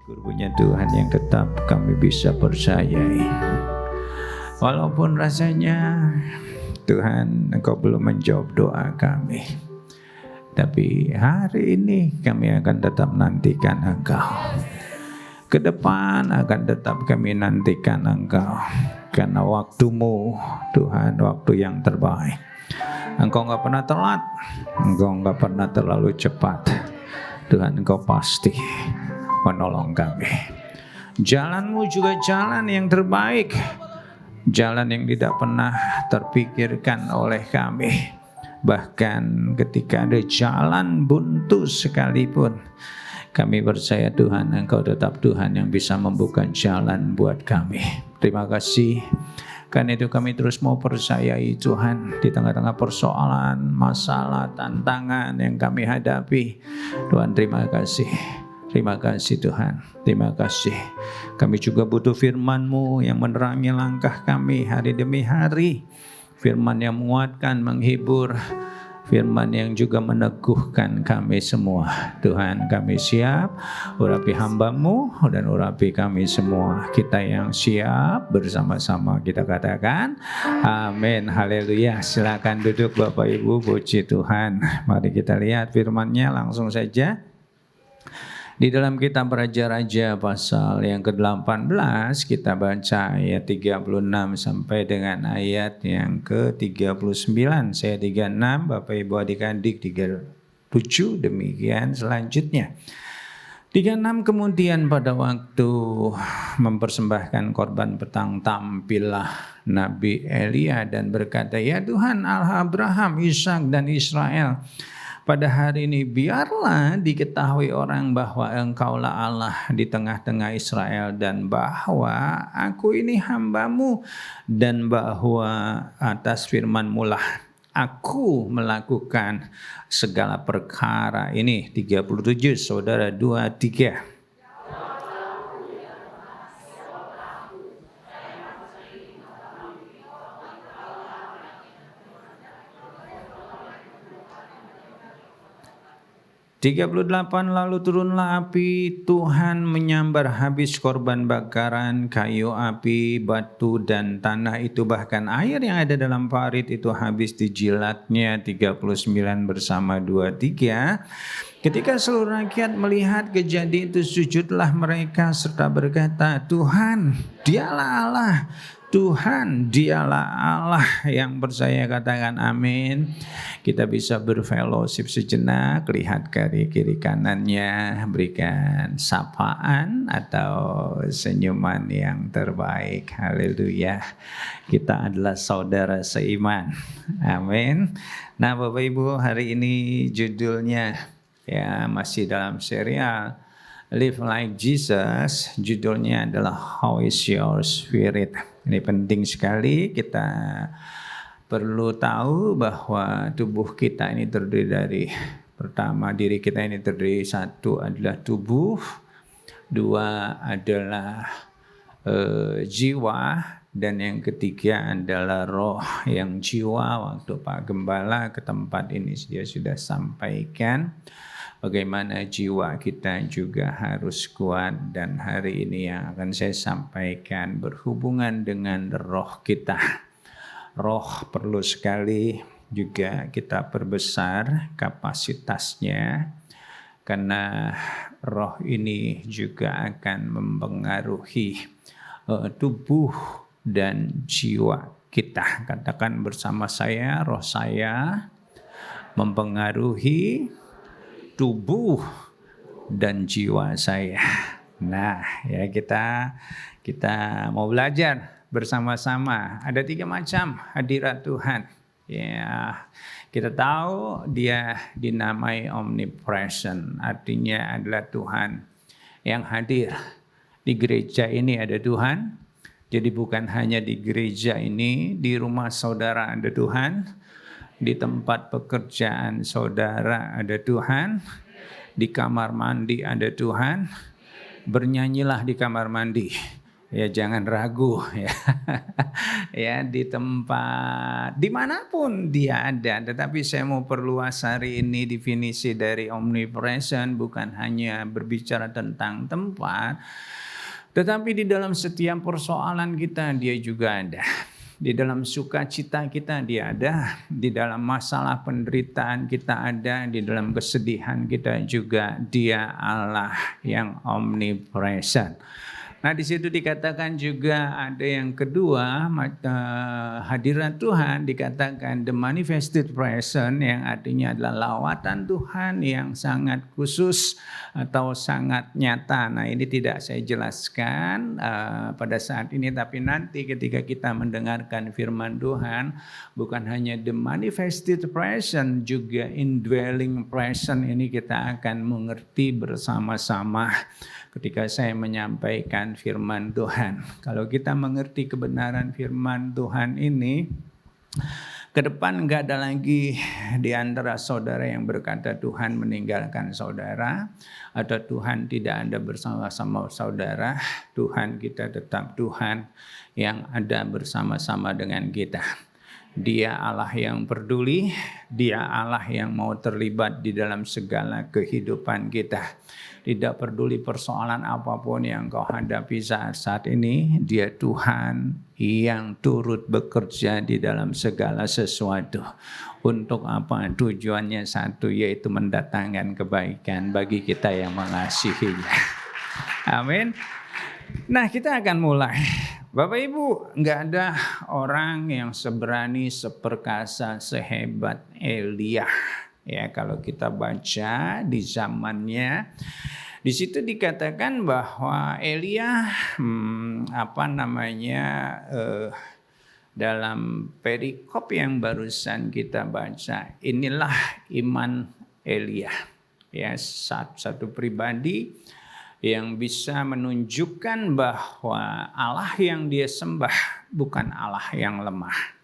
Kurbunya Tuhan yang tetap kami bisa percayai. Walaupun rasanya Tuhan Engkau belum menjawab doa kami, tapi hari ini kami akan tetap nantikan Engkau. Ke depan akan tetap kami nantikan Engkau. Karena waktumu Tuhan, waktu yang terbaik. Engkau enggak pernah telat, Engkau enggak pernah terlalu cepat. Tuhan, Engkau pasti menolong kami. Jalanmu juga jalan yang terbaik, jalan yang tidak pernah terpikirkan oleh kami. Bahkan ketika ada jalan buntu sekalipun, kami percaya Tuhan, Engkau tetap Tuhan yang bisa membuka jalan buat kami. Terima kasih. Karena itu kami terus mau percayai Tuhan di tengah-tengah persoalan, masalah, tantangan yang kami hadapi. Tuhan, terima kasih. Terima kasih Tuhan, terima kasih. Kami juga butuh firman-Mu yang menerangi langkah kami hari demi hari. Firman yang menguatkan, menghibur. Firman yang juga meneguhkan kami semua. Tuhan, kami siap urapi hamba-Mu dan urapi kami semua. Kita yang siap bersama-sama kita katakan amin, haleluya. Silakan duduk Bapak Ibu, puji Tuhan. Mari kita lihat firman-Nya langsung saja. Di dalam kitab Raja-Raja pasal yang ke-18 kita baca ayat 36 sampai dengan ayat yang ke-39. Saya 36, Bapak Ibu Adik-adik 37, demikian selanjutnya. 36 kemudian pada waktu mempersembahkan korban petang tampillah Nabi Elia dan berkata, "Ya Tuhan Allah Abraham, Ishak dan Israel, pada hari ini biarlah diketahui orang bahwa Engkaulah Allah di tengah-tengah Israel dan bahwa aku ini hamba-Mu dan bahwa atas firman-Mu lah aku melakukan segala perkara ini." 37 saudara 2-3. 38 lalu turunlah api Tuhan menyambar habis korban bakaran, kayu api, batu dan tanah itu, bahkan air yang ada dalam parit itu habis dijilatnya. 39 bersama 2-3. Ketika seluruh rakyat melihat kejadian itu, sujudlah mereka serta berkata, "Tuhan, Dialah Allah. Tuhan, Dialah Allah." Yang percaya katakan amin. Kita bisa berfellowship sejenak, lihat ke kiri kanannya, berikan sapaan atau senyuman yang terbaik. Haleluya. Kita adalah saudara seiman. Amin. Nah, Bapak Ibu, hari ini judulnya ya masih dalam serial Live Like Jesus. Judulnya adalah How is Your Spirit. Ini penting sekali, kita perlu tahu bahwa tubuh kita ini terdiri dari, pertama diri kita ini terdiri, satu adalah tubuh, dua adalah jiwa, dan yang ketiga adalah roh. Yang jiwa, waktu Pak Gembala ke tempat ini dia sudah sampaikan bagaimana jiwa kita juga harus kuat, dan hari ini yang akan saya sampaikan berhubungan dengan roh kita. Roh perlu sekali juga kita perbesar kapasitasnya, karena roh ini juga akan mempengaruhi tubuh dan jiwa kita. Katakan bersama saya, roh saya mempengaruhi tubuh dan jiwa saya. Nah, ya kita mau belajar bersama-sama. Ada 3 macam hadirat Tuhan. Ya, kita tahu dia dinamai omnipresent, artinya adalah Tuhan yang hadir. Di gereja ini ada Tuhan. Jadi bukan hanya di gereja ini, di rumah saudara ada Tuhan, di tempat pekerjaan saudara ada Tuhan, di kamar mandi ada Tuhan. Bernyanyilah di kamar mandi. Ya jangan ragu ya. Ya di tempat dimanapun dia ada. Tetapi saya mau perluas hari ini definisi dari omnipresent bukan hanya berbicara tentang tempat. Tetapi di dalam setiap persoalan kita dia juga ada. Di dalam sukacita kita dia ada, di dalam masalah penderitaan kita ada, di dalam kesedihan kita juga dia Allah yang omnipresent. Nah di situ dikatakan juga ada yang kedua, hadirat Tuhan dikatakan the manifested presence yang artinya adalah lawatan Tuhan yang sangat khusus atau sangat nyata. Nah ini tidak saya jelaskan pada saat ini, tapi nanti ketika kita mendengarkan firman Tuhan, bukan hanya the manifested presence, juga indwelling presence ini kita akan mengerti bersama-sama. Ketika saya menyampaikan firman Tuhan, kalau kita mengerti kebenaran firman Tuhan ini, ke depan enggak ada lagi di antara saudara yang berkata Tuhan meninggalkan saudara, atau Tuhan tidak ada bersama-sama saudara. Tuhan kita tetap Tuhan yang ada bersama-sama dengan kita. Dia Allah yang peduli, dia Allah yang mau terlibat di dalam segala kehidupan kita. Tidak peduli persoalan apapun yang kau hadapi saat ini, dia Tuhan yang turut bekerja di dalam segala sesuatu. Untuk apa? Tujuannya satu, yaitu mendatangkan kebaikan bagi kita yang mengasihinya. Amin. Nah kita akan mulai. Bapak Ibu, nggak ada orang yang seberani, seperkasa, sehebat Elia. Ya, kalau kita baca di zamannya, di situ dikatakan bahwa Elia, dalam perikop yang barusan kita baca, inilah iman Elia. Ya, satu pribadi yang bisa menunjukkan bahwa Allah yang dia sembah bukan Allah yang lemah,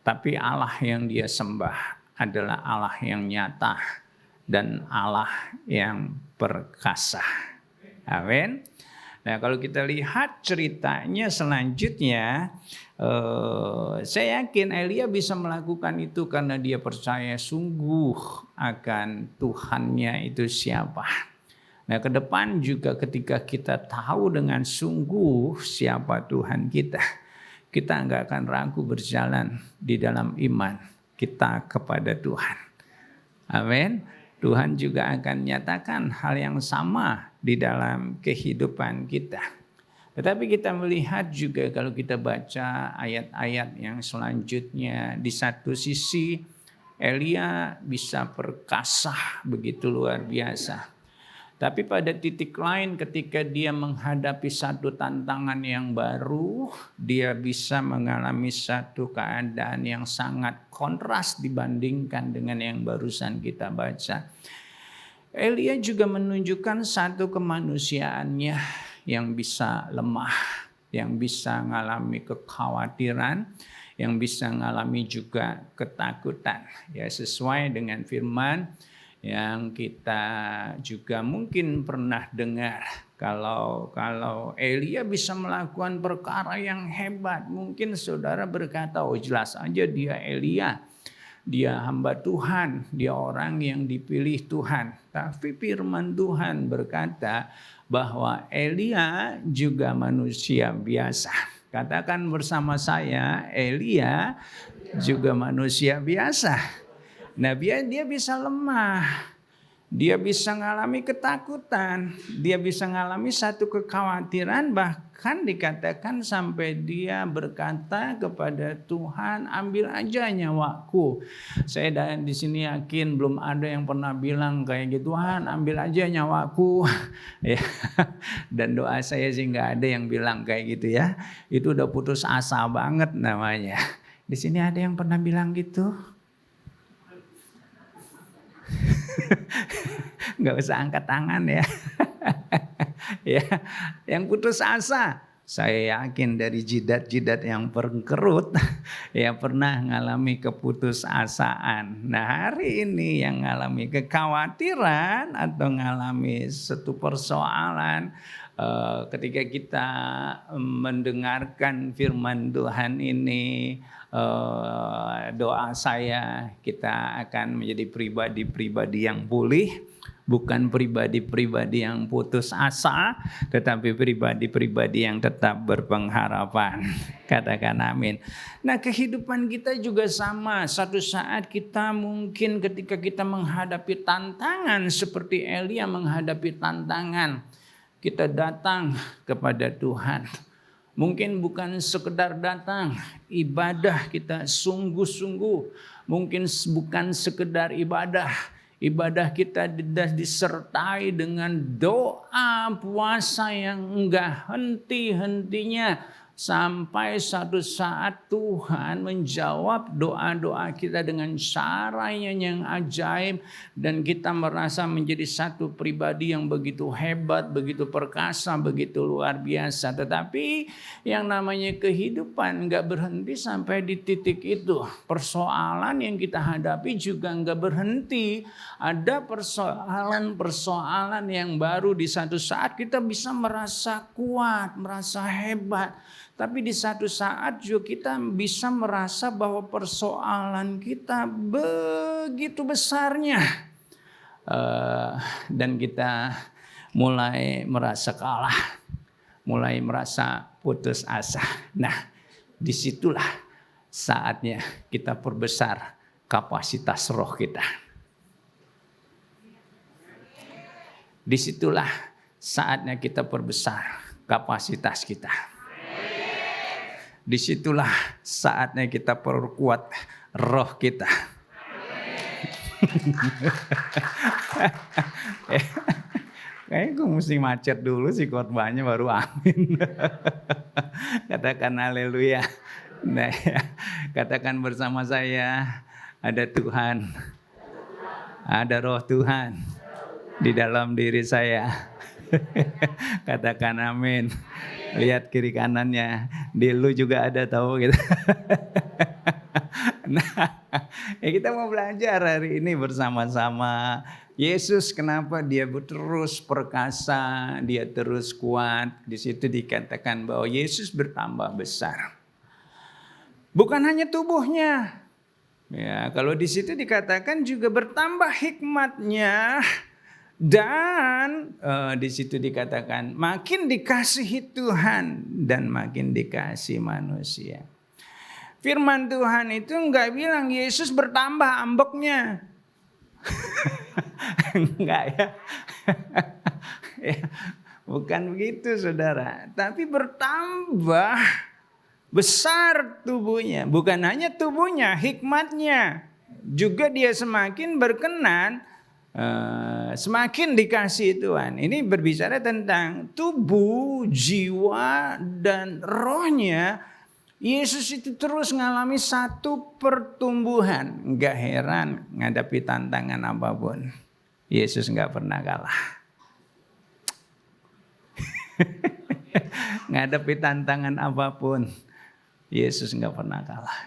tapi Allah yang dia sembah adalah Allah yang nyata dan Allah yang perkasa. Amin. Nah kalau kita lihat ceritanya selanjutnya, saya yakin Elia bisa melakukan itu karena dia percaya sungguh akan Tuhannya itu siapa. Nah ke depan juga ketika kita tahu dengan sungguh siapa Tuhan kita nggak akan ragu berjalan di dalam iman kita kepada Tuhan. Amin. Tuhan juga akan nyatakan hal yang sama di dalam kehidupan kita. Tetapi kita melihat juga kalau kita baca ayat-ayat yang selanjutnya, di satu sisi Elia bisa perkasa begitu luar biasa. Tapi pada titik lain ketika dia menghadapi satu tantangan yang baru, dia bisa mengalami satu keadaan yang sangat kontras dibandingkan dengan yang barusan kita baca. Elia juga menunjukkan satu kemanusiaannya yang bisa lemah, yang bisa mengalami kekhawatiran, yang bisa mengalami juga ketakutan. Ya sesuai dengan firman yang kita juga mungkin pernah dengar, kalau Elia bisa melakukan perkara yang hebat, mungkin saudara berkata, oh jelas aja dia Elia, dia hamba Tuhan, dia orang yang dipilih Tuhan. Tapi firman Tuhan berkata bahwa Elia juga manusia biasa. Katakan bersama saya, Elia juga manusia biasa. Nah dia bisa lemah, dia bisa mengalami ketakutan, dia bisa mengalami satu kekhawatiran, bahkan dikatakan sampai dia berkata kepada Tuhan, ambil aja nyawaku. Saya di sini yakin belum ada yang pernah bilang kayak gitu, Tuhan ambil aja nyawaku. Ya. Dan doa saya sih nggak ada yang bilang kayak gitu ya. Itu udah putus asa banget namanya. Di sini ada yang pernah bilang gitu? Nggak usah angkat tangan ya. Ya, yang putus asa, saya yakin dari jidat-jidat yang berkerut ya pernah mengalami keputusasaan. Nah hari ini yang mengalami kekhawatiran atau mengalami satu persoalan, ketika kita mendengarkan firman Tuhan ini, doa saya kita akan menjadi pribadi-pribadi yang pulih, bukan pribadi-pribadi yang putus asa, tetapi pribadi-pribadi yang tetap berpengharapan. Katakan amin. Nah, kehidupan kita juga sama. Satu saat kita mungkin ketika kita menghadapi tantangan seperti Elia menghadapi tantangan, kita datang kepada Tuhan. Mungkin bukan sekedar datang, ibadah kita sungguh-sungguh. Mungkin bukan sekedar ibadah. Ibadah kita disertai dengan doa puasa yang enggak henti-hentinya. Sampai satu saat Tuhan menjawab doa-doa kita dengan caranya yang ajaib. Dan kita merasa menjadi satu pribadi yang begitu hebat, begitu perkasa, begitu luar biasa. Tetapi yang namanya kehidupan enggak berhenti sampai di titik itu. Persoalan yang kita hadapi juga enggak berhenti. Ada persoalan-persoalan yang baru. Di satu saat kita bisa merasa kuat, merasa hebat. Tapi di satu saat juga kita bisa merasa bahwa persoalan kita begitu besarnya. Dan kita mulai merasa kalah. Mulai merasa putus asa. Nah, disitulah saatnya kita perbesar kapasitas roh kita. Disitulah saatnya kita perbesar kapasitas kita. Disitulah saatnya kita perkuat roh kita. Kayaknya gue mesti macet dulu sih khotbahnya baru amin. Katakan haleluya. Nah, katakan bersama saya, ada Tuhan, ada roh Tuhan di dalam diri saya. Katakan amin. Lihat kiri kanannya, di lu juga ada tahu gitu. Nah, kita mau belajar hari ini bersama-sama. Yesus kenapa dia terus perkasa, dia terus kuat. Di situ dikatakan bahwa Yesus bertambah besar. Bukan hanya tubuhnya. Ya, kalau di situ dikatakan juga bertambah hikmatnya. Dan di situ dikatakan makin dikasihi Tuhan dan makin dikasihi manusia. Firman Tuhan itu enggak bilang Yesus bertambah ambeknya. Enggak ya. Ya. Bukan begitu saudara. Tapi bertambah besar tubuhnya. Bukan hanya tubuhnya, hikmatnya. Juga dia semakin berkenan. Semakin dikasih Tuhan. Ini berbicara tentang tubuh, jiwa, dan rohnya. Yesus itu terus mengalami satu pertumbuhan. Enggak heran menghadapi tantangan apapun. Yesus enggak pernah kalah. Menghadapi tantangan apapun, Yesus enggak pernah kalah.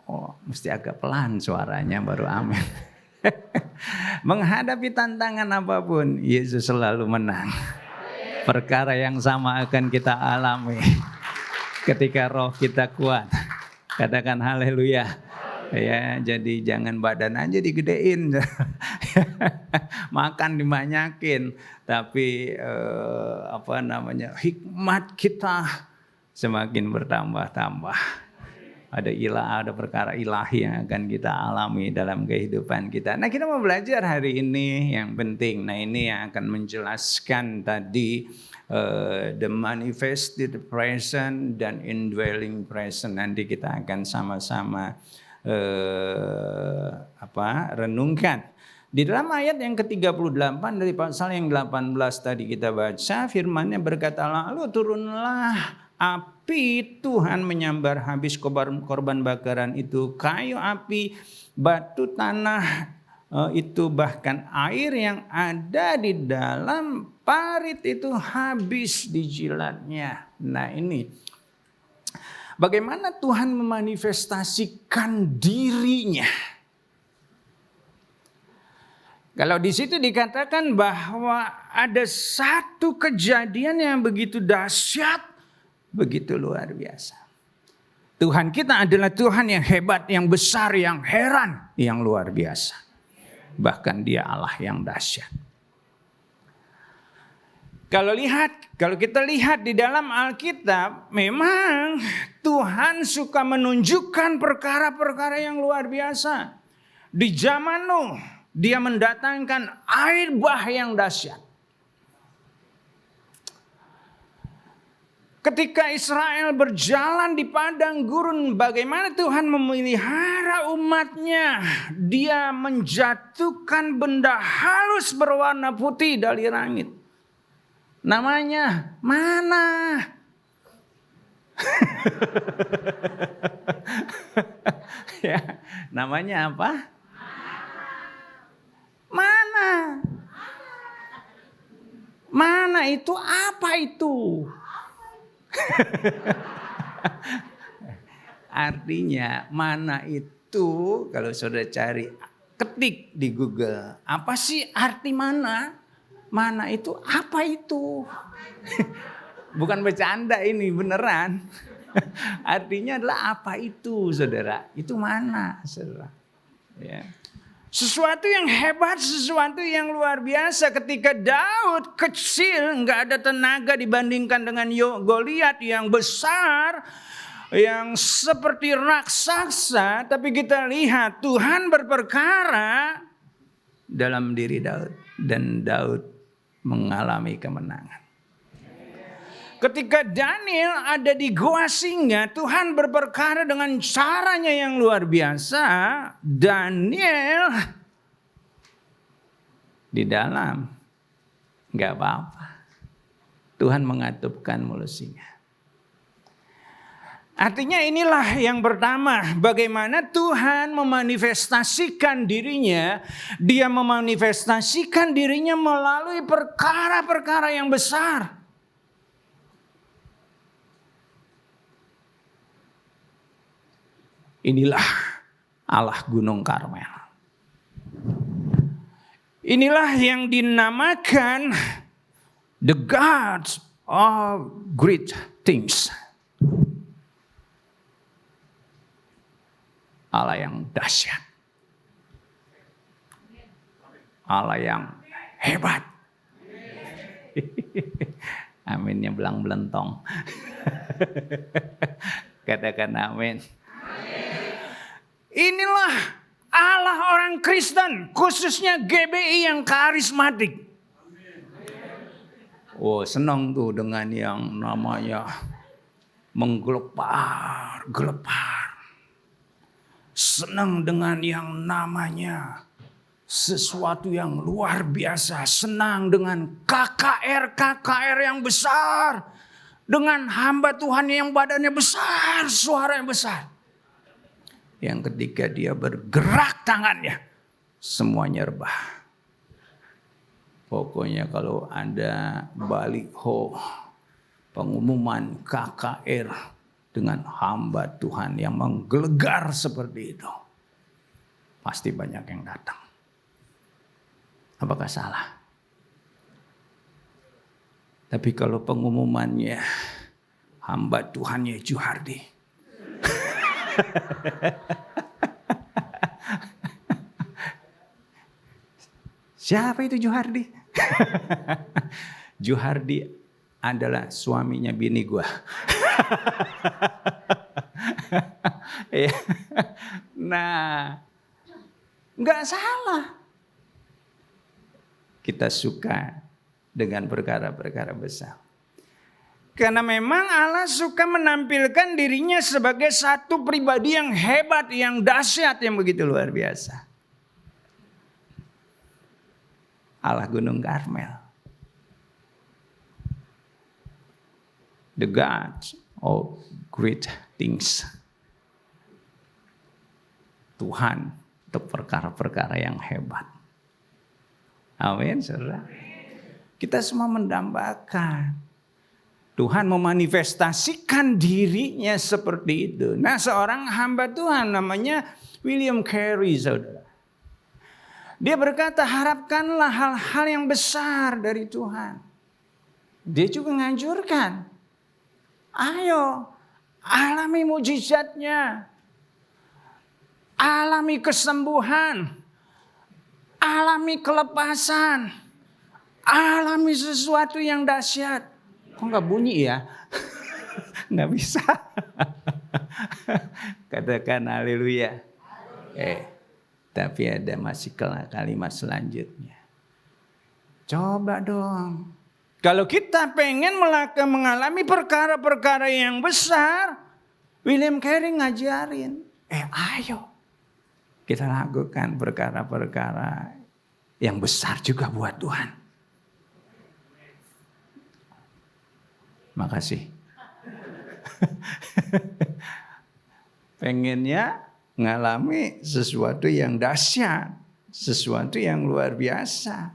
Oh, mesti agak pelan suaranya baru amin. Menghadapi tantangan apapun, Yesus selalu menang. Perkara yang sama akan kita alami ketika roh kita kuat. Katakan haleluya. Ya, jadi jangan badan aja digedein. Makan dibanyakin, tapi hikmat kita semakin bertambah-tambah. Ada perkara ilahi yang akan kita alami dalam kehidupan kita. Nah, kita mau belajar hari ini yang penting. Nah, ini yang akan menjelaskan tadi the manifested presence dan indwelling presence. Nanti kita akan sama-sama renungkan. Di dalam ayat yang ke-38 dari pasal yang 18 tadi kita baca, firman-Nya berkata, lalu turunlah api Tuhan menyambar habis korban bakaran itu, kayu api, batu tanah itu, bahkan air yang ada di dalam parit itu habis dijilatnya. Nah, ini bagaimana Tuhan memanifestasikan dirinya. Kalau di situ dikatakan bahwa ada satu kejadian yang begitu dahsyat, begitu luar biasa. Tuhan kita adalah Tuhan yang hebat, yang besar, yang heran, yang luar biasa. Bahkan Dia Allah yang dahsyat. Kalau kita lihat di dalam Alkitab, memang Tuhan suka menunjukkan perkara-perkara yang luar biasa. Di zaman Nuh, Dia mendatangkan air bah yang dahsyat. Ketika Israel berjalan di padang gurun, bagaimana Tuhan memelihara umatnya. Dia menjatuhkan benda halus berwarna putih dari langit. Namanya mana? Ya, namanya apa? Mana? Mana itu? Apa itu? Artinya mana itu, kalau saudara cari, ketik di Google, apa sih arti mana? Mana itu, apa itu? Bukan bercanda ini, beneran. Artinya adalah apa itu, saudara? Itu mana, saudara? Ya. Sesuatu yang hebat, sesuatu yang luar biasa. Ketika Daud kecil, nggak ada tenaga dibandingkan dengan Goliat yang besar, yang seperti raksasa. Tapi kita lihat Tuhan berperkara dalam diri Daud, dan Daud mengalami kemenangan. Ketika Daniel ada di gua singa, Tuhan berperkara dengan caranya yang luar biasa. Daniel di dalam nggak apa-apa. Tuhan mengatupkan mulut singa. Artinya inilah yang pertama, bagaimana Tuhan memanifestasikan dirinya. Dia memanifestasikan dirinya melalui perkara-perkara yang besar. Inilah Allah Gunung Karmel. Inilah yang dinamakan the God of great things. Allah yang dahsyat. Allah yang hebat. Aminnya belang-belentong. Katakan amin. Inilah Allah orang Kristen, khususnya GBI yang karismatik. Oh, senang tuh dengan yang namanya menggelepar. Senang dengan yang namanya sesuatu yang luar biasa. Senang dengan KKR yang besar. Dengan hamba Tuhan yang badannya besar, suara yang besar. Yang ketika dia bergerak tangannya, semuanya rebah. Pokoknya kalau ada baliho pengumuman KKR dengan hamba Tuhan yang menggelegar seperti itu, pasti banyak yang datang. Apakah salah? Tapi kalau pengumumannya hamba Tuhannya Juhardi, siapa itu Juhardi? Juhardi adalah suaminya bini gua. Nah, nggak salah. Kita suka dengan perkara-perkara besar. Karena memang Allah suka menampilkan dirinya sebagai satu pribadi yang hebat, yang dahsyat, yang begitu luar biasa. Allah Gunung Karmel. The God of great things. Tuhan untuk perkara-perkara yang hebat. Amin, saudara. Kita semua mendambakan Tuhan memanifestasikan dirinya seperti itu. Nah, seorang hamba Tuhan namanya William Carey, saudara. Dia berkata, harapkanlah hal-hal yang besar dari Tuhan. Dia juga nganjurkan, ayo alami mujizatnya, alami kesembuhan, alami kelepasan, alami sesuatu yang dahsyat. Kok nggak bunyi ya? Nggak bisa. Katakan haleluya. Tapi ada masih kalimat selanjutnya. Coba dong. Kalau kita pengen mengalami perkara-perkara yang besar, William Carey ngajarin, ayo kita lakukan perkara-perkara yang besar juga buat Tuhan. Makasih. Pengennya ngalami sesuatu yang dahsyat, sesuatu yang luar biasa.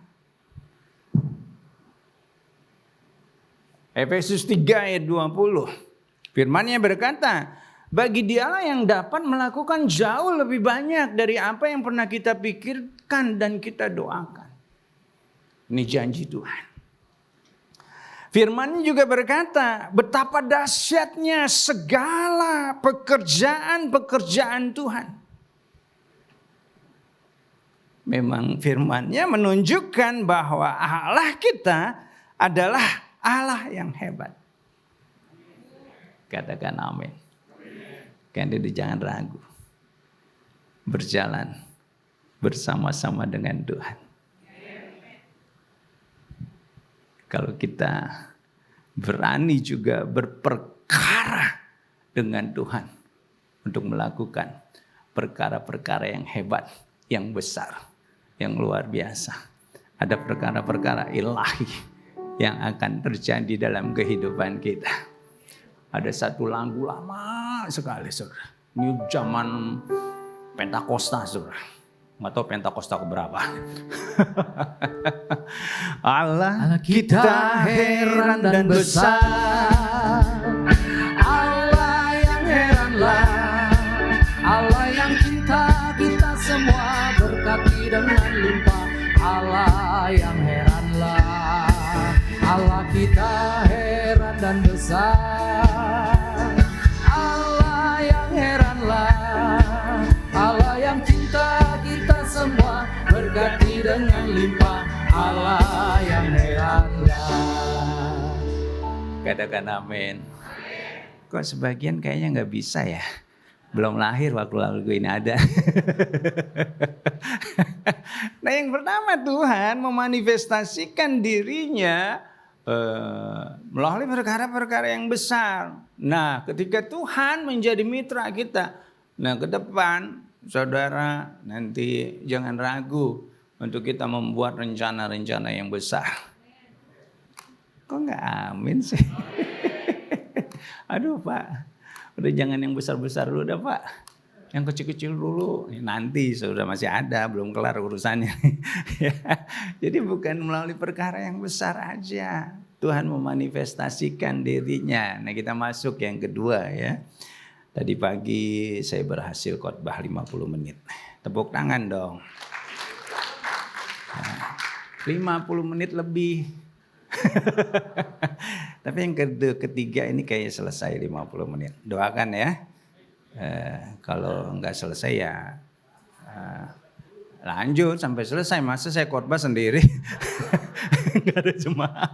Efesus 3 ayat 20. Firman-Nya berkata, bagi Dialah yang dapat melakukan jauh lebih banyak dari apa yang pernah kita pikirkan dan kita doakan. Ini janji Tuhan. Firman-Nya juga berkata, betapa dahsyatnya segala pekerjaan-pekerjaan Tuhan. Memang firman-Nya menunjukkan bahwa Allah kita adalah Allah yang hebat. Katakan amin. Karena jangan ragu. Berjalan bersama-sama dengan Tuhan. Kalau kita berani juga berperkara dengan Tuhan untuk melakukan perkara-perkara yang hebat, yang besar, yang luar biasa. Ada perkara-perkara ilahi yang akan terjadi dalam kehidupan kita. Ada satu lagu lama sekali, saudara. Ini zaman Pentakosta, saudara. Nggak tahu Pentakosta keberapa. Allah kita heran dan besar. Allah yang heranlah. Allah yang cinta kita semua berkati dengan limpah. Allah yang heranlah. Allah kita heran dan besar. Allah yang heranlah. Allah yang cinta kita semua berkati dengan limpah. Allah yang heranlah. Katakan amin. Kok sebagian kayaknya nggak bisa ya? Belum lahir waktu lagu ini ada. Nah, yang pertama Tuhan memanifestasikan dirinya melalui perkara-perkara yang besar. Nah, ketika Tuhan menjadi mitra kita, nah ke depan saudara nanti jangan ragu untuk kita membuat rencana-rencana yang besar. Kok nggak amin sih? Aduh Pak, udah jangan yang besar-besar dulu dah Pak. Yang kecil-kecil dulu, nanti saudara masih ada, belum kelar urusannya. Jadi bukan melalui perkara yang besar aja. Tuhan memanifestasikan dirinya. Nah kita masuk yang kedua ya. Tadi pagi saya berhasil khotbah 50 menit. Tepuk tangan dong. Nah, 50 menit lebih. Tapi yang ketiga ini kayak selesai 50 menit. Doakan ya. Kalau nggak selesai ya lanjut sampai selesai. Masa saya khotbah sendiri? Nggak ada jemaah.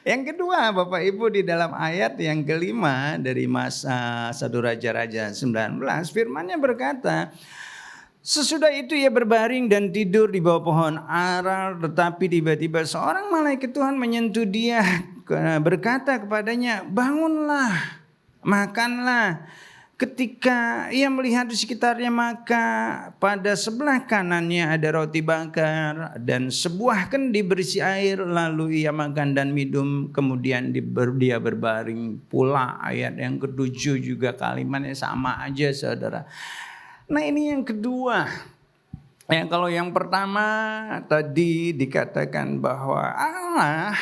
Yang kedua Bapak Ibu di dalam ayat yang kelima dari masa 1 Raja-Raja 19 firman-Nya berkata, sesudah itu ia berbaring dan tidur di bawah pohon ara, tetapi tiba-tiba seorang malaikat Tuhan menyentuh dia berkata kepadanya, bangunlah, makanlah. Ketika ia melihat di sekitarnya, maka pada sebelah kanannya ada roti bakar dan sebuah kendi berisi air. Lalu ia makan dan minum, kemudian dia berbaring pula. Ayat yang ke-7 juga kalimatnya sama aja saudara. Nah ini yang kedua. Kalau yang pertama tadi dikatakan bahwa Allah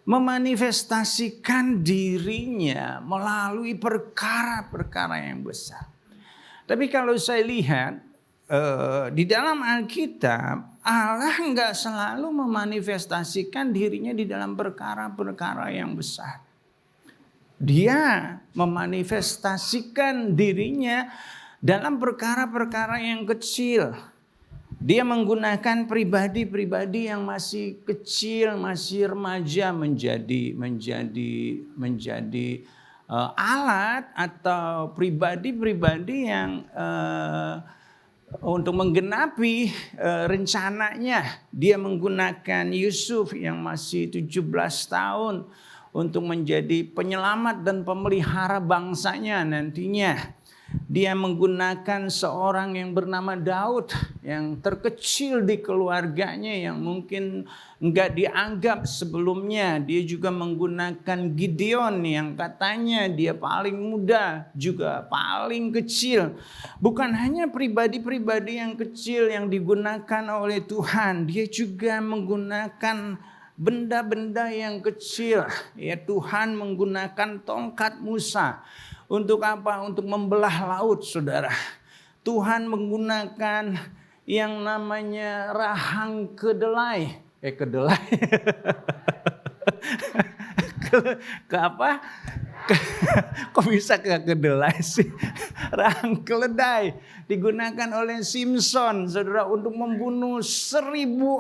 memanifestasikan dirinya melalui perkara-perkara yang besar. Tapi kalau saya lihat di dalam Alkitab Allah nggak selalu memanifestasikan dirinya di dalam perkara-perkara yang besar. Dia memanifestasikan dirinya dalam perkara-perkara yang kecil. Dia menggunakan pribadi-pribadi yang masih kecil, masih remaja menjadi alat atau pribadi-pribadi yang untuk menggenapi rencananya. Dia menggunakan Yusuf yang masih 17 tahun untuk menjadi penyelamat dan pemelihara bangsanya nantinya. Dia menggunakan seorang yang bernama Daud yang terkecil di keluarganya yang mungkin enggak dianggap sebelumnya. Dia juga menggunakan Gideon yang katanya dia paling muda, juga paling kecil. Bukan hanya pribadi-pribadi yang kecil yang digunakan oleh Tuhan, dia juga menggunakan benda-benda yang kecil. Ya, Tuhan menggunakan tongkat Musa. Untuk apa? Untuk membelah laut, saudara. Tuhan menggunakan yang namanya rahang kedelai. Kedelai. Ke apa? Kok bisa ke kedelai sih? Rahang keledai digunakan oleh Simpson, saudara, untuk membunuh 1000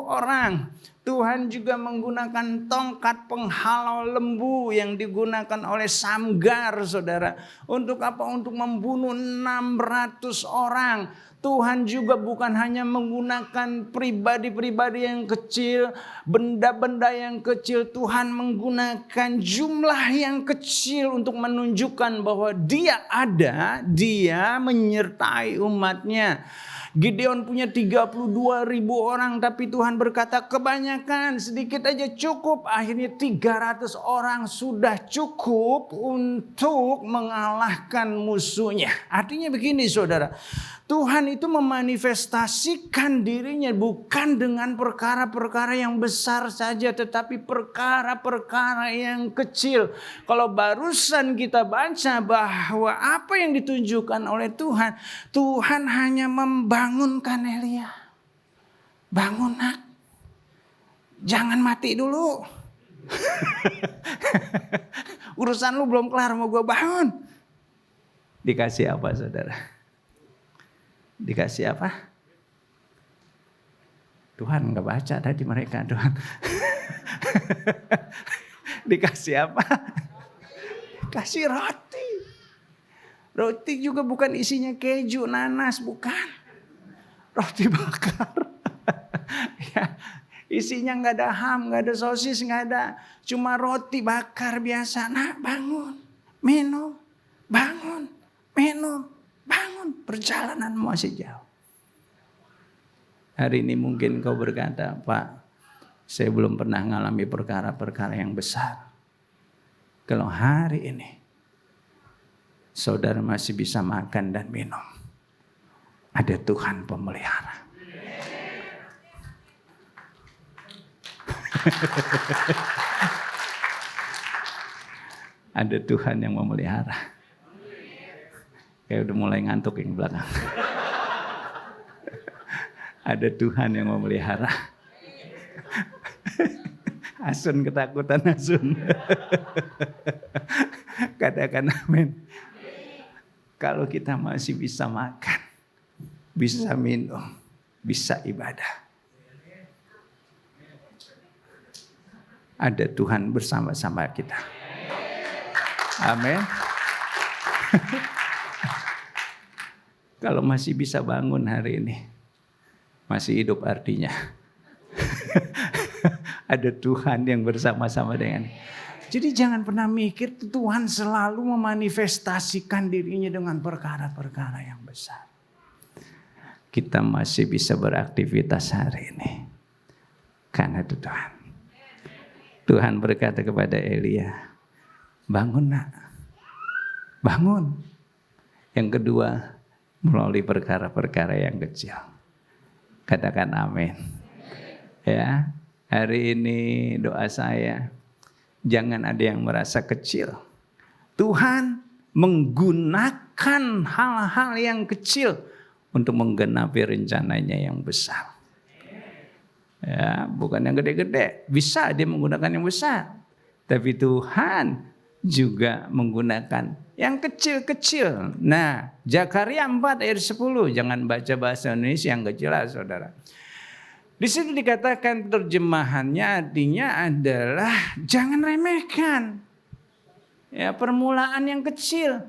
orang. Tuhan juga menggunakan tongkat penghalau lembu yang digunakan oleh Samgar, saudara. Untuk apa? Untuk membunuh 600 orang. Tuhan juga bukan hanya menggunakan pribadi-pribadi yang kecil, benda-benda yang kecil. Tuhan menggunakan jumlah yang kecil untuk menunjukkan bahwa Dia ada, Dia menyertai umatnya. Gideon punya 32.000 orang, tapi Tuhan berkata kebanyakan, sedikit aja cukup. Akhirnya 300 orang sudah cukup untuk mengalahkan musuhnya. Artinya begini, saudara, Tuhan itu memanifestasikan dirinya bukan dengan perkara-perkara yang besar saja, tetapi perkara-perkara yang kecil. Kalau barusan kita baca bahwa apa yang ditunjukkan oleh Tuhan, Tuhan hanya membangunkan Elia. Bangun, nak. Jangan mati dulu. Urusan lu belum kelar, mau gue bangun. Dikasih apa, saudara? Dikasih apa? Tuhan nggak baca tadi mereka, Tuhan. Dikasih apa? Kasih roti. Roti juga bukan isinya keju, nanas, bukan. Roti bakar. Ya, isinya nggak ada ham, nggak ada sosis, nggak ada. Cuma roti bakar biasa. Nah, bangun, minum, bangun, minum. Bangun, perjalanan masih jauh. Hari ini mungkin kau berkata, Pak, saya belum pernah mengalami perkara-perkara yang besar. Kalau hari ini saudara masih bisa makan dan minum, ada Tuhan pemelihara. Ada Tuhan yang memelihara. Kayak udah mulai ngantuk yang belakang. Ada Tuhan yang memelihara. Asun ketakutan Asun. Katakan amin. Kalau kita masih bisa makan, bisa minum, bisa ibadah, ada Tuhan bersama-sama kita. Amin. Kalau masih bisa bangun hari ini, masih hidup artinya. Ada Tuhan yang bersama-sama dengan. Jadi jangan pernah mikir Tuhan selalu memanifestasikan dirinya dengan perkara-perkara yang besar. Kita masih bisa beraktivitas hari ini karena itu Tuhan. Tuhan berkata kepada Elia, bangun nak, bangun. Yang kedua, melalui perkara-perkara yang kecil. Katakan amin. Ya, hari ini doa saya, jangan ada yang merasa kecil. Tuhan menggunakan hal-hal yang kecil untuk menggenapi rencananya yang besar. Ya, bukan yang gede-gede. Bisa dia menggunakan yang besar. Tapi Tuhan juga menggunakan yang kecil-kecil. Nah, Zakaria 4 ayat 10. Jangan baca bahasa Indonesia yang gak jelas, saudara. Di situ dikatakan terjemahannya artinya adalah jangan remehkan. Ya, permulaan yang kecil.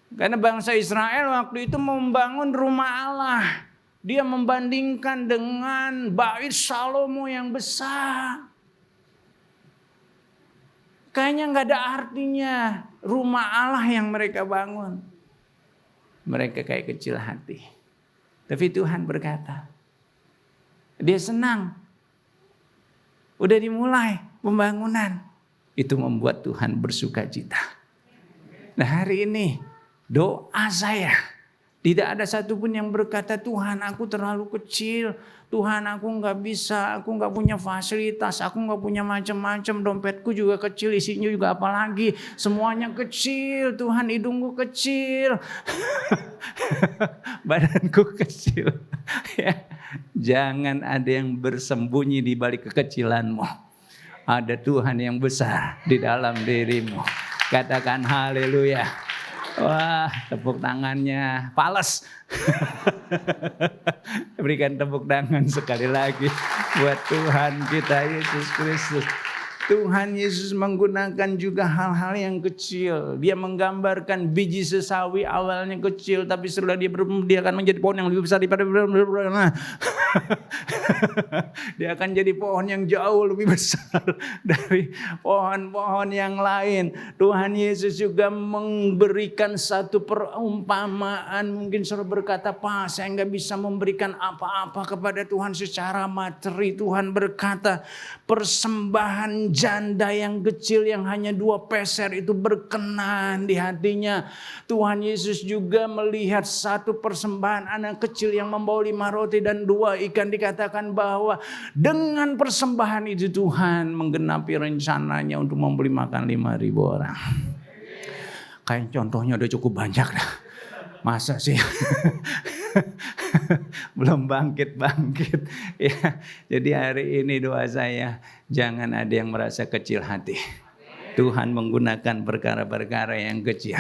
Karena bangsa Israel waktu itu membangun rumah Allah. Dia membandingkan dengan bait Salomo yang besar. Kayaknya gak ada artinya rumah Allah yang mereka bangun. Mereka kayak kecil hati. Tapi Tuhan berkata, dia senang. Udah dimulai pembangunan. Itu membuat Tuhan bersuka cita. Nah, hari ini doa saya, tidak ada satupun yang berkata, Tuhan aku terlalu kecil, Tuhan aku gak bisa, aku gak punya fasilitas, aku gak punya macam-macam, dompetku juga kecil, isinya juga apalagi, semuanya kecil, Tuhan hidungku kecil, badanku kecil. Ya, jangan ada yang bersembunyi di balik kekecilanmu. Ada Tuhan yang besar di dalam dirimu. Katakan haleluya. Wah, tepuk tangannya pales. Berikan tepuk tangan sekali lagi buat Tuhan kita Yesus Kristus. Tuhan Yesus menggunakan juga hal-hal yang kecil. Dia menggambarkan biji sesawi awalnya kecil, tapi setelah dia akan menjadi pohon yang lebih besar daripada dia akan jadi pohon yang jauh lebih besar dari pohon-pohon yang lain. Tuhan Yesus juga memberikan satu perumpamaan. Mungkin saudara berkata, Pak, saya nggak bisa memberikan apa-apa kepada Tuhan secara materi. Tuhan berkata, persembahan janda yang kecil yang hanya 2 peser itu berkenan di hatinya. Tuhan Yesus juga melihat satu persembahan anak kecil yang membawa 5 roti dan 2 ikan. Dikatakan bahwa dengan persembahan itu Tuhan menggenapi rencananya untuk memberi makan 5.000 orang. Kayak contohnya udah cukup banyak dah. Masa sih? Belum bangkit-bangkit. Ya, jadi hari ini doa saya, jangan ada yang merasa kecil hati. Tuhan menggunakan perkara-perkara yang kecil.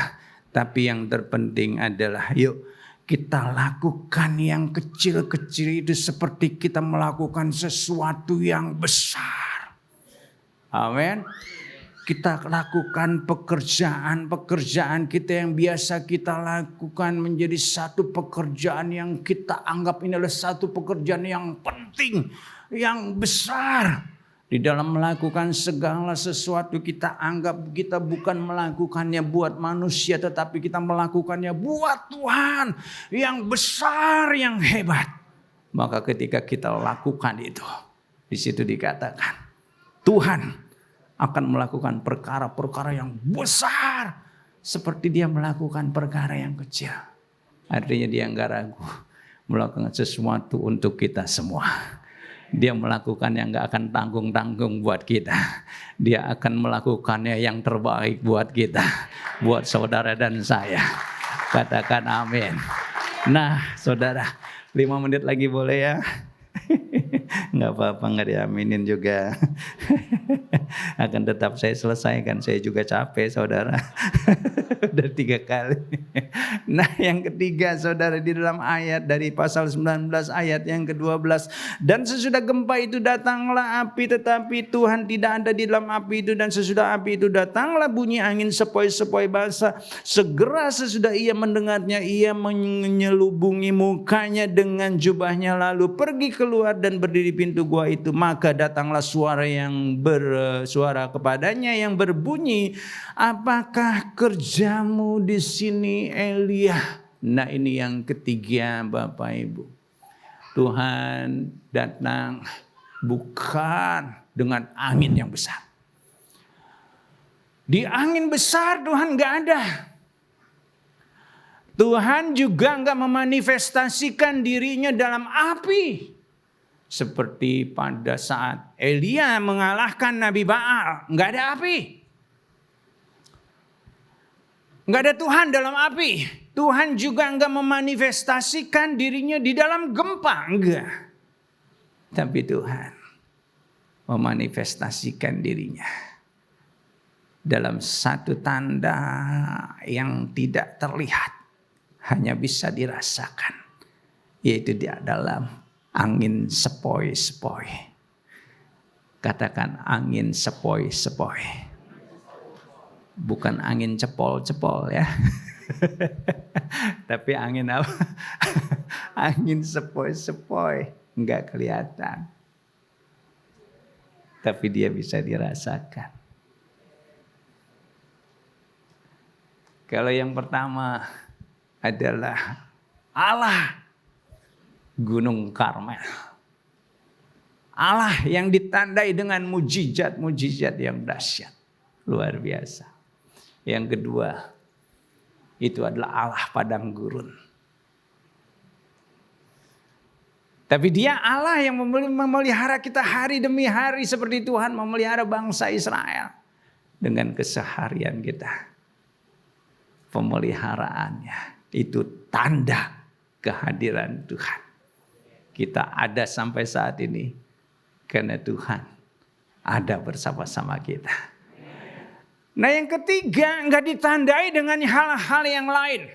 Tapi yang terpenting adalah yuk kita lakukan yang kecil-kecil itu seperti kita melakukan sesuatu yang besar. Amin. Kita lakukan pekerjaan kita yang biasa kita lakukan menjadi satu pekerjaan yang kita anggap ini adalah satu pekerjaan yang penting, yang besar. Di dalam melakukan segala sesuatu kita anggap kita bukan melakukannya buat manusia, tetapi kita melakukannya buat Tuhan yang besar, yang hebat. Maka ketika kita lakukan itu, di situ dikatakan Tuhan akan melakukan perkara-perkara yang besar seperti dia melakukan perkara yang kecil. Artinya dia enggak ragu melakukan sesuatu untuk kita semua. Dia melakukan yang enggak akan tanggung-tanggung buat kita. Dia akan melakukannya yang terbaik buat kita, buat saudara dan saya. Katakan amin. Nah, saudara, 5 menit lagi boleh ya? Enggak apa-apa, enggak diaminin juga. Akan tetap saya selesaikan, saya juga capek saudara. Udah 3 kali. Nah yang ketiga saudara, di dalam ayat dari pasal 19 ayat yang ke-12. Dan sesudah gempa itu datanglah api, tetapi Tuhan tidak ada di dalam api itu. Dan sesudah api itu datanglah bunyi angin sepoi-sepoi basah. Segera sesudah ia mendengarnya, ia menyelubungi mukanya dengan jubahnya, lalu pergi keluar dan berdiri pintu gua itu. Maka datanglah suara yang bersuara kepadanya yang berbunyi, apakah kerjamu di sini Elia? Nah ini yang ketiga Bapak Ibu. Tuhan datang bukan dengan angin yang besar. Di angin besar Tuhan gak ada. Tuhan juga gak memanifestasikan dirinya dalam api. Seperti pada saat Elia mengalahkan Nabi Baal, nggak ada api, nggak ada Tuhan dalam api. Tuhan juga enggak memanifestasikan dirinya di dalam gempa, enggak. Tapi Tuhan memanifestasikan dirinya dalam satu tanda yang tidak terlihat, hanya bisa dirasakan, yaitu di dalam angin sepoi-sepoi. Katakan angin sepoi-sepoi. Bukan angin cepol-cepol ya. Tapi angin apa? Angin sepoi-sepoi. Enggak kelihatan. Tapi dia bisa dirasakan. Kalau yang pertama adalah Allah Gunung Karmel. Allah yang ditandai dengan mujizat-mujizat yang dahsyat. Luar biasa. Yang kedua, itu adalah Allah Padang Gurun. Tapi dia Allah yang memelihara kita hari demi hari seperti Tuhan memelihara bangsa Israel. Dengan keseharian kita. Pemeliharaannya itu tanda kehadiran Tuhan. Kita ada sampai saat ini karena Tuhan ada bersama-sama kita. Nah yang ketiga, enggak ditandai dengan hal-hal yang lain.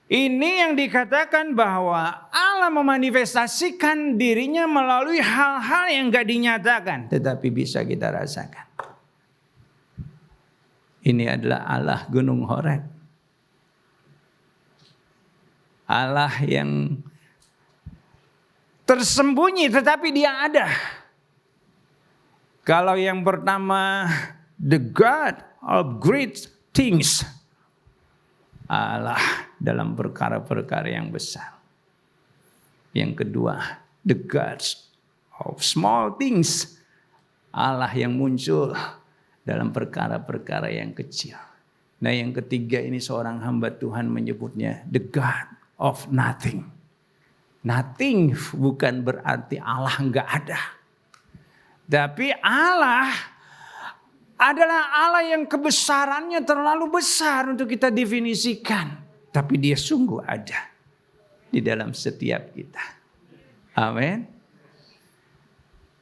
Ini yang dikatakan bahwa Allah memanifestasikan dirinya melalui hal-hal yang enggak dinyatakan, tetapi bisa kita rasakan. Ini adalah Allah Gunung Horeb. Allah yang tersembunyi tetapi dia ada. Kalau yang pertama, the God of great things. Allah dalam perkara-perkara yang besar. Yang kedua, the God of small things. Allah yang muncul dalam perkara-perkara yang kecil. Nah yang ketiga ini seorang hamba Tuhan menyebutnya the God of nothing. Nothing bukan berarti Allah enggak ada. Tapi Allah adalah Allah yang kebesarannya terlalu besar untuk kita definisikan. Tapi dia sungguh ada di dalam setiap kita. Amin.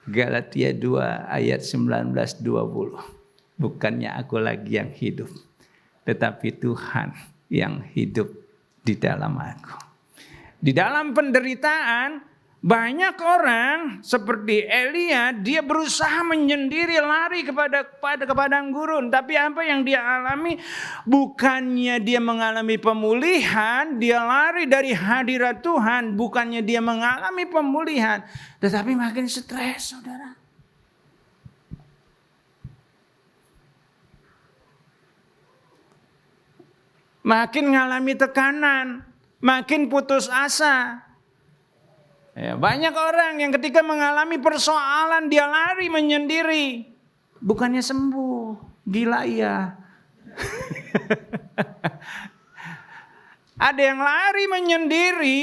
Galatia 2 ayat 19-20. Bukannya aku lagi yang hidup, tetapi Tuhan yang hidup di dalam aku. Di dalam penderitaan, banyak orang seperti Elia, dia berusaha menyendiri lari kepada padang gurun. Tapi apa yang dia alami? Bukannya dia mengalami pemulihan, dia lari dari hadirat Tuhan. Bukannya dia mengalami pemulihan, tetapi makin stres, saudara. Makin mengalami tekanan, makin putus asa. Ya, banyak orang yang ketika mengalami persoalan dia lari menyendiri. Bukannya sembuh, gila ya. Ada yang lari menyendiri,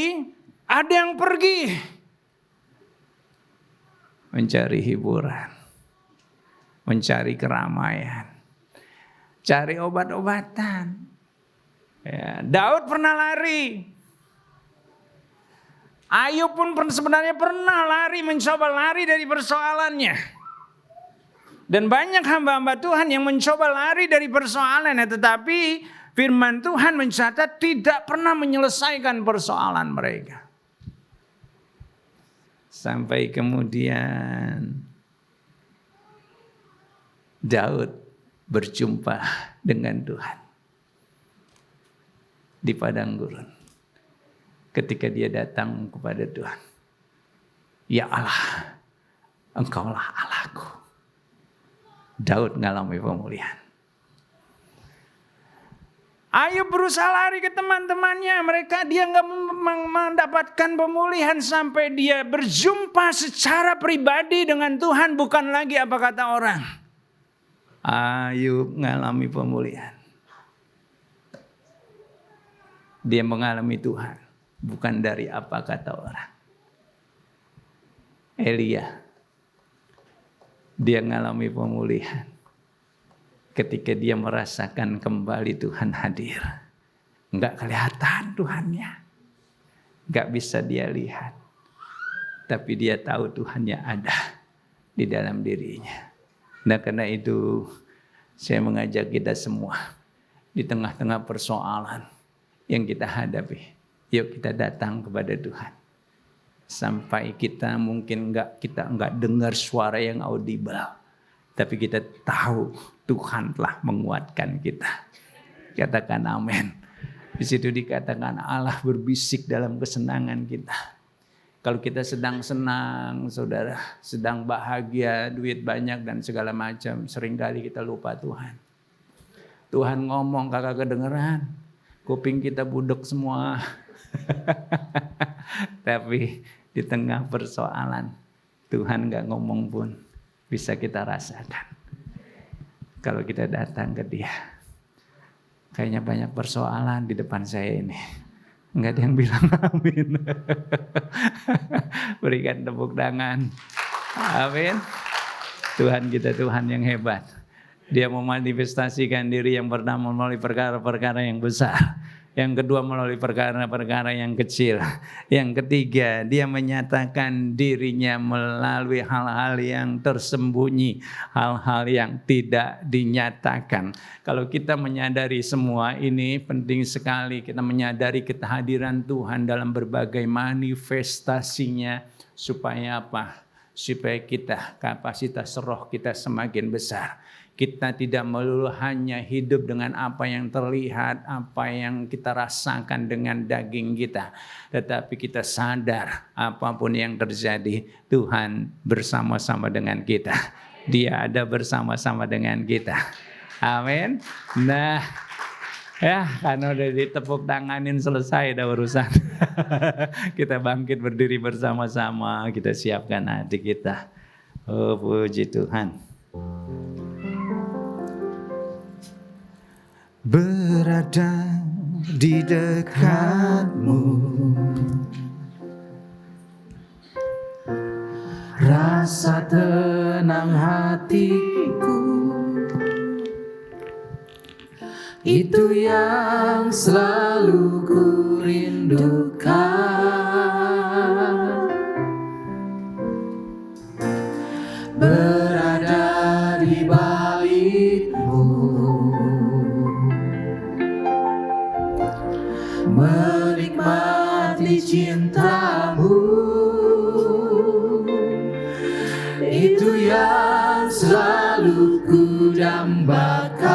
ada yang pergi. Mencari hiburan, mencari keramaian, cari obat-obatan. Ya, Daud pernah lari. Ayub pun sebenarnya pernah lari, mencoba lari dari persoalannya. Dan banyak hamba-hamba Tuhan yang mencoba lari dari persoalannya, tetapi firman Tuhan mencatat tidak pernah menyelesaikan persoalan mereka. Sampai kemudian Daud berjumpa dengan Tuhan di padang gurun. Ketika dia datang kepada Tuhan, ya Allah, Engkaulah Allahku. Daud mengalami pemulihan. Ayub berusaha lari ke teman-temannya, dia nggak mendapatkan pemulihan sampai dia berjumpa secara pribadi dengan Tuhan, bukan lagi apa kata orang. Ayub mengalami pemulihan. Dia mengalami Tuhan, bukan dari apa kata orang. Elia, dia mengalami pemulihan ketika dia merasakan kembali Tuhan hadir Enggak kelihatan Tuhannya. Enggak bisa dia lihat. Tapi dia tahu Tuhannya ada di dalam dirinya. Nah karena itu saya mengajak kita semua di tengah-tengah persoalan yang kita hadapi. Yuk kita datang kepada Tuhan. Sampai kita mungkin kita enggak dengar suara yang audible. Tapi kita tahu Tuhan telah menguatkan kita. Katakan amin. Di situ dikatakan Allah berbisik dalam kesenangan kita. Kalau kita sedang senang, saudara, sedang bahagia, duit banyak dan segala macam, seringkali kita lupa Tuhan. Tuhan ngomong kagak kedengeran, kuping kita budek semua. Tapi di tengah persoalan, Tuhan gak ngomong pun bisa kita rasakan. Kalau kita datang ke Dia. Kayaknya banyak persoalan di depan saya ini. Enggak ada yang bilang amin. Berikan tepuk tangan. Amin. Tuhan kita Tuhan yang hebat. Dia memanifestasikan diri yang pertama melalui perkara-perkara yang besar. Yang kedua melalui perkara-perkara yang kecil. Yang ketiga dia menyatakan dirinya melalui hal-hal yang tersembunyi. Hal-hal yang tidak dinyatakan. Kalau kita menyadari semua ini penting sekali. Kita menyadari kehadiran Tuhan dalam berbagai manifestasinya. Supaya apa? Supaya kita kapasitas roh kita semakin besar. Kita tidak melulu hanya hidup dengan apa yang terlihat, apa yang kita rasakan dengan daging kita. Tetapi kita sadar apapun yang terjadi, Tuhan bersama-sama dengan kita. Dia ada bersama-sama dengan kita. Amin. Nah, ya karena udah ditepuk tanganin selesai dah urusan. Kita bangkit berdiri bersama-sama, kita siapkan hati kita. Oh puji Tuhan. Berada di dekatmu, rasa tenang hatiku, itu yang selalu ku rindukan. Berada di baitmu, menikmati cintamu, itu yang selalu ku dambakan,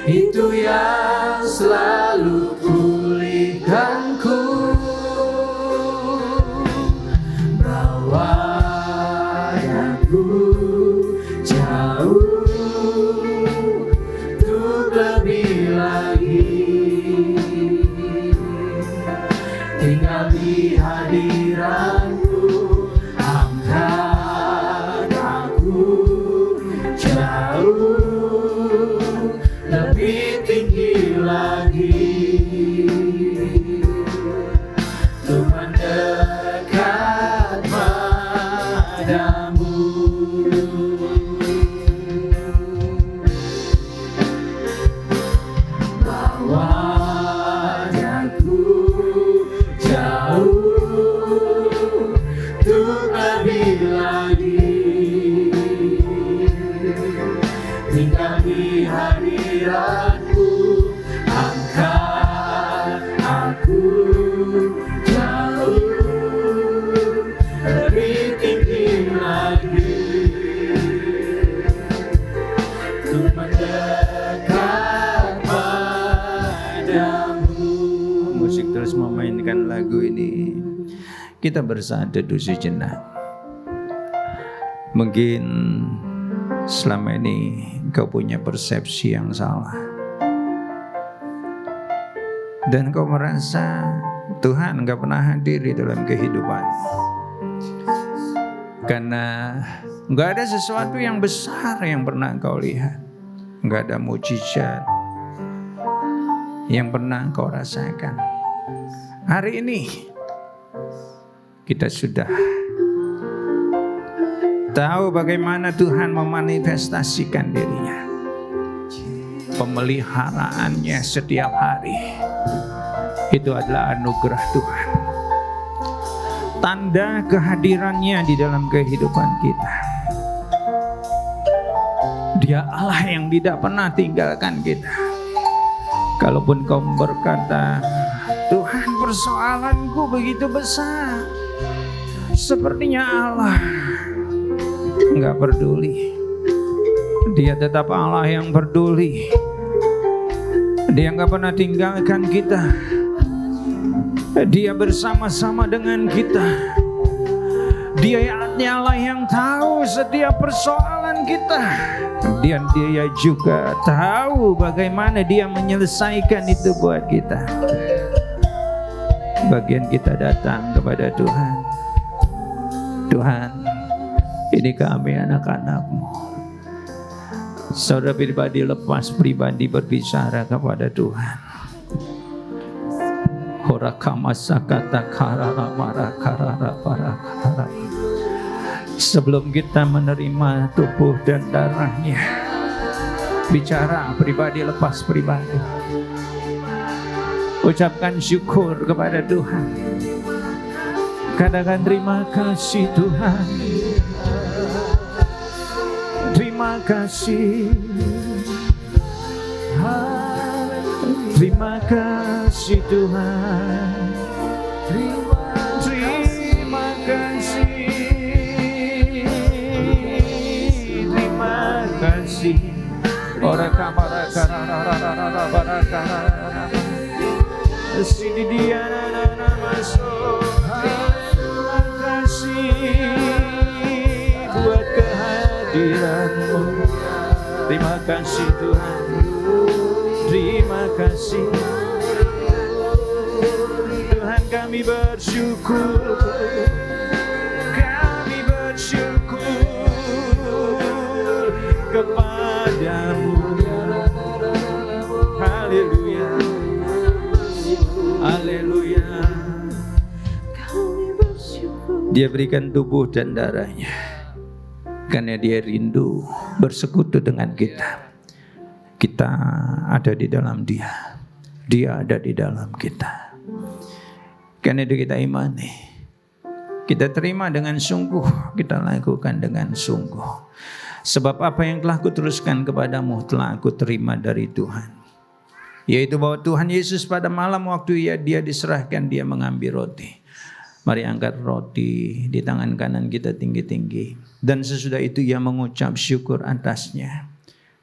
itu yang selalu pulihkanku. Bawa aku jauh untuk lebih lagi tinggal di hadiranmu. Angkat aku jauh lebih tinggi lagi untuk mendekat padamu. Bawa aku jauh untuk lebih lagi tinggal di hadiratmu. Angkat aku jauh lebih tinggi lagi untuk mendekat padamu. musik terus memainkan lagu ini. Kita bersatu sejenak. Mungkin selama ini kau punya persepsi yang salah. Dan kau merasa Tuhan gak pernah hadir di dalam kehidupan. Karena gak ada sesuatu yang besar yang pernah kau lihat. Gak ada mujizat yang pernah kau rasakan. Hari ini kita sudah tahu bagaimana Tuhan memanifestasikan dirinya. pemeliharaannya setiap hari. Itu adalah anugerah Tuhan. Tanda kehadirannya di dalam kehidupan kita. Dia Allah yang tidak pernah tinggalkan kita. Kalaupun kau berkata, Tuhan, persoalanku begitu besar, sepertinya Allah enggak peduli. Dia tetap Allah yang peduli. Dia enggak pernah tinggalkan kita. Dia bersama-sama dengan kita. Dia Allah yang tahu setiap persoalan kita. Dan Dia juga tahu bagaimana Dia menyelesaikan itu buat kita. Bagian kita datang kepada Tuhan. Tuhan, ini kami anak-anak-Mu. Saudara pribadi lepas pribadi berbicara kepada Tuhan. Sebelum kita menerima tubuh dan darahnya, bicara pribadi lepas pribadi. Ucapkan syukur kepada Tuhan. Katakan terima kasih Tuhan. Terima kasih. Terima kasih Tuhan. Terima kasih. Terima kasih. Ora kamara karara barakara. Sini dia nana masuk. Terima kasih buat kehadiran-Mu. Terima kasih Tuhan. Terima kasih Tuhan, kami bersyukur. Kami bersyukur kepada-Mu. Haleluya. Haleluya. Dia berikan tubuh dan darahnya karena Dia rindu bersekutu dengan kita. Kita ada di dalam Dia. Dia ada di dalam kita. Karena itu kita imani. Kita terima dengan sungguh. Kita lakukan dengan sungguh. Sebab apa yang telah kuteruskan kepadamu telah aku terima dari Tuhan. Yaitu bahwa Tuhan Yesus pada malam waktu Dia diserahkan, Dia mengambil roti. Mari angkat roti di tangan kanan kita tinggi-tinggi. Dan sesudah itu Ia mengucap syukur atasnya.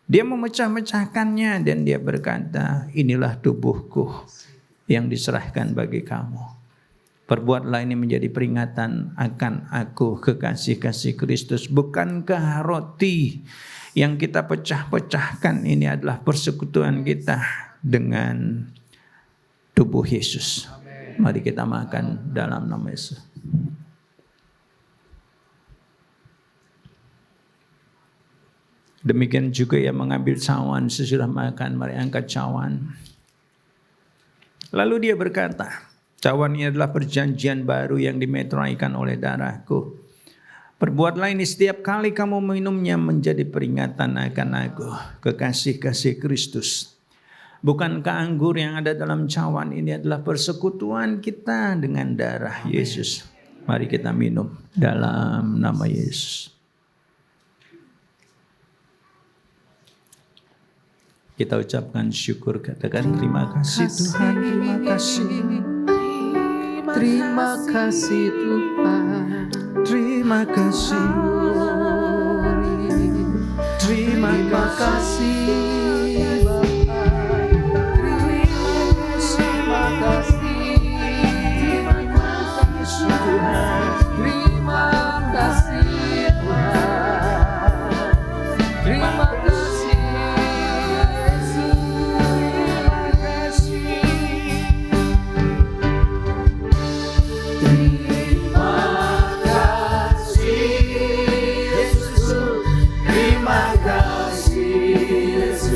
Dia memecah-mecahkannya dan Dia berkata, inilah tubuhku yang diserahkan bagi kamu. Perbuatlah ini menjadi peringatan akan aku, kekasih-kasih Kristus. Bukankah roti yang kita pecah-pecahkan ini adalah persekutuan kita dengan tubuh Yesus. Mari kita makan dalam nama Yesus. Demikian juga yang mengambil cawan sesudah makan, mari angkat cawan. Lalu Dia berkata, cawan ini adalah perjanjian baru yang dimeteraikan oleh darahku. Perbuatlah ini setiap kali kamu minumnya menjadi peringatan akan aku, kekasih-kasih Kristus. Bukankah anggur yang ada dalam cawan ini adalah persekutuan kita dengan darah Yesus? Mari kita minum dalam nama Yesus. Kita ucapkan syukur, katakan terima kasih Tuhan, terima kasih. Terima kasih Tuhan. Terima kasih. Terima kasih. Terima kasih. Terima kasih Tuhan. Terima kasih Tuhan. Terima kasih. Terima kasih Yesus.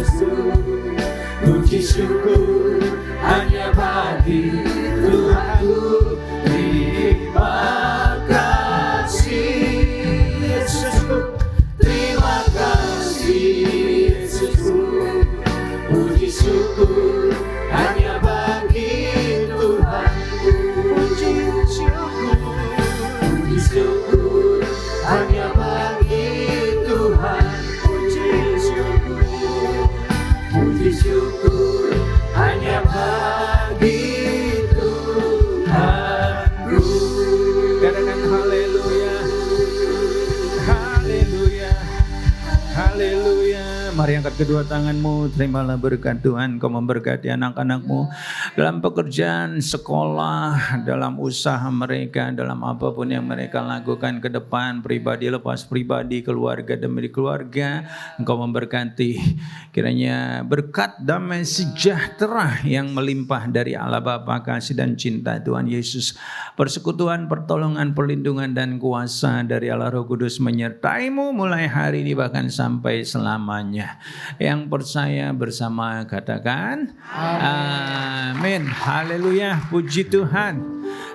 Mari angkat kedua tanganmu, terimalah berkat Tuhan. Kau memberkati anak-anakmu dalam pekerjaan, sekolah, dalam usaha mereka, dalam apapun yang mereka lakukan ke depan, pribadi lepas pribadi, keluarga demi keluarga. Engkau memberkati. Kiranya berkat damai sejahtera yang melimpah dari Allah Bapa, kasih dan cinta Tuhan Yesus, persekutuan, pertolongan, perlindungan dan kuasa dari Allah Roh Kudus menyertaimu mulai hari ini bahkan sampai selamanya. Yang percaya bersama katakan amin. Haleluya, puji Tuhan.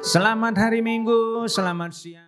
Selamat hari Minggu, selamat siang.